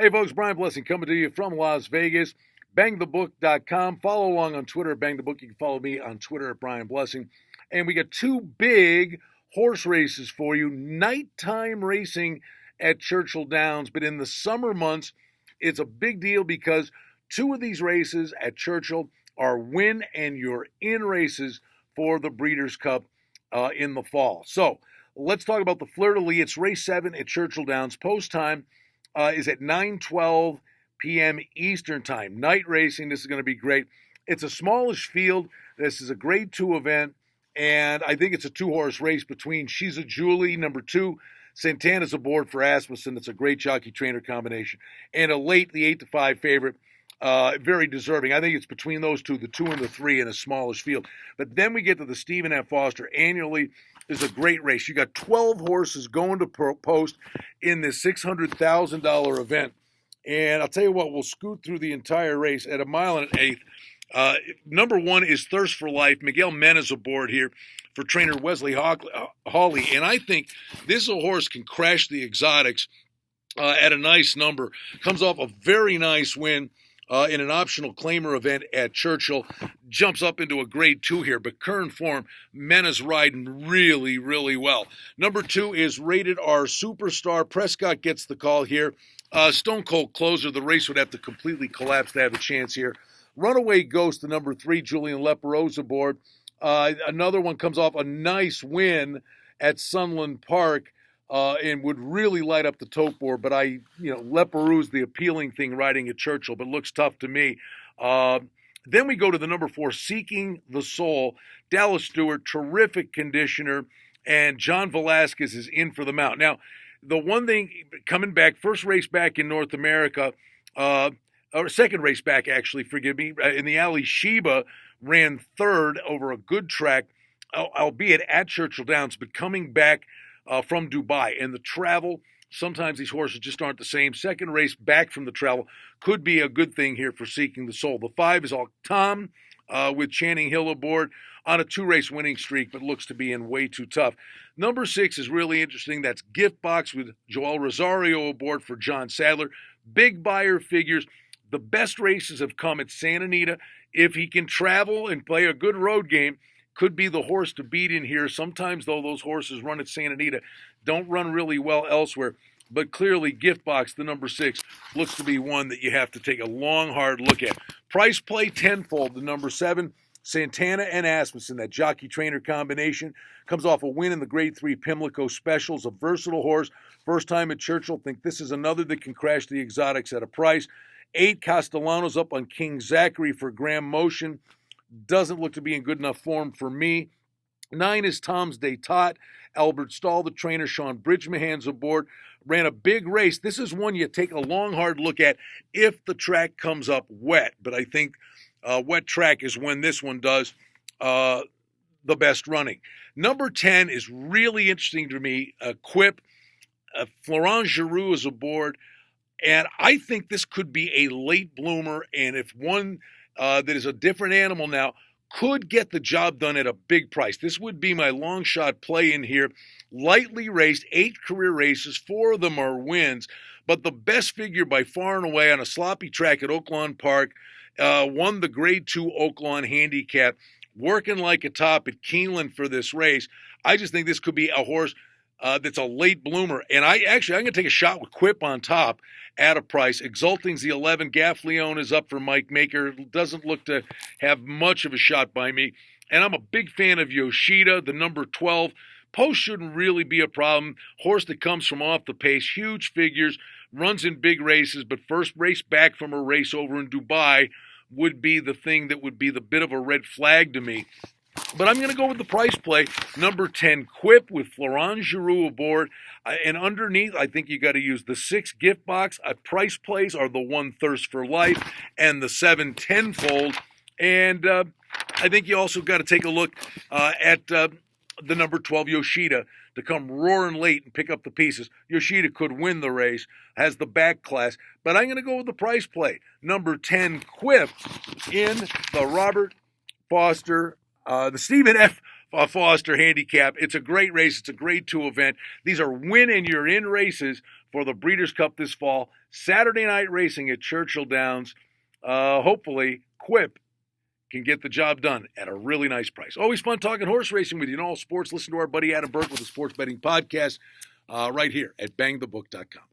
Hey folks, Brian Blessing coming to you from Las Vegas. BangTheBook.com. Follow along on Twitter at BangTheBook. You can follow me on Twitter at Brian Blessing. And we got two big horse races for you. Nighttime racing at Churchill Downs. But in the summer months, it's a big deal because two of these races at Churchill are win and you're in races for the Breeders' Cup in the fall. So let's talk about the Fleur de Lis. It's race 7 at Churchill Downs. Post time is at 9:12 p.m. Eastern Time. Night racing, this is going to be great. It's a smallish field. This is a Grade 2 event, and I think it's a two-horse race between She's a Julie, number 2, Santana's aboard for Asmussen. It's a great jockey-trainer combination. And a late, the 8-5 favorite, very deserving. I think it's between those two, the 2 and the 3 in a smallish field. But then we get to the Stephen F. Foster annually. Is a great race. You got 12 horses going to post in this $600,000 event. And I'll tell you what, we'll scoot through the entire race at 1.125 miles. Number 1 is Thirst for Life. Miguel Mena's aboard here for trainer Wesley Hawley. And I think this horse can crash the exotics at a nice number. Comes off a very nice win in an optional claimer event at Churchill. Jumps up into a Grade 2 here, but current form, Mena's riding really, really well. Number 2 is Rated R Superstar. Prescott gets the call here. Stone Cold Closer. The race would have to completely collapse to have a chance here. Runaway Ghost, the number 3, Julian Leperosa aboard. Another one comes off a nice win at Sunland Park. And would really light up the tote board, but Leperou's the appealing thing riding at Churchill, but looks tough to me. Then we go to the number 4, Seeking the Soul. Dallas Stewart, terrific conditioner, and John Velasquez is in for the mount. Now, the one thing coming back, first race back in North America, or second race back actually, forgive me, in the Alley, Sheba ran third over a good track, albeit at Churchill Downs, but coming back from Dubai. And the travel, sometimes these horses just aren't the same. Second race back from the travel could be a good thing here for Seeking the Soul. The 5 is Tom with Channing Hill aboard on a 2-race winning streak, but looks to be in way too tough. Number 6 is really interesting. That's Gift Box with Joel Rosario aboard for John Sadler. Big buyer figures. The best races have come at Santa Anita. If he can travel and play a good road game, could be the horse to beat in here. Sometimes, though, those horses run at Santa Anita don't run really well elsewhere. But clearly, Gift Box, the number 6, looks to be one that you have to take a long, hard look at. Price Play Tenfold, the number 7, Santana and Asmussen, that jockey-trainer combination. Comes off a win in the Grade 3 Pimlico Specials, a versatile horse. First time at Churchill. Think this is another that can crash the exotics at a price. 8, Castellanos up on King Zachary for Graham Motion. Doesn't look to be in good enough form for me. 9 is Tom's D'Etat. Albert Stahl, the trainer. Sean Bridgmahan's aboard. Ran a big race. This is one you take a long, hard look at if the track comes up wet. But I think wet track is when this one does the best running. Number 10 is really interesting to me. Quip. Florent Giroux is aboard. And I think this could be a late bloomer. And if one that is a different animal now, could get the job done at a big price. This would be my long shot play in here. Lightly raced, 8 career races, 4 of them are wins, but the best figure by far and away on a sloppy track at Oaklawn Park, won the Grade 2 Oaklawn Handicap, working like a top at Keeneland for this race. I just think this could be a horse that's a late bloomer. And I'm going to take a shot with Quip on top at a price. Exulting's the 11. Gaffleon is up for Mike Maker. Doesn't look to have much of a shot by me. And I'm a big fan of Yoshida, the number 12. Post shouldn't really be a problem. Horse that comes from off the pace, huge figures, runs in big races, but first race back from a race over in Dubai would be the thing that would be the bit of a red flag to me. But I'm going to go with the price play. Number 10, Quip with Florent Giroux aboard. And underneath, I think you got to use the 6 Gift Box. Price plays are the 1 Thirst for Life and the 7 Tenfold. And I think you also got to take a look at the number 12 Yoshida to come roaring late and pick up the pieces. Yoshida could win the race, has the back class. But I'm going to go with the price play. Number 10, Quip in the Robert Foster the Stephen F. Foster Handicap. It's a great race. It's a Grade 2 event. These are win and you're in races for the Breeders' Cup this fall. Saturday night racing at Churchill Downs. Hopefully, Quip can get the job done at a really nice price. Always fun talking horse racing with you in all sports. Listen to our buddy Adam Burke with the Sports Betting Podcast right here at bangthebook.com.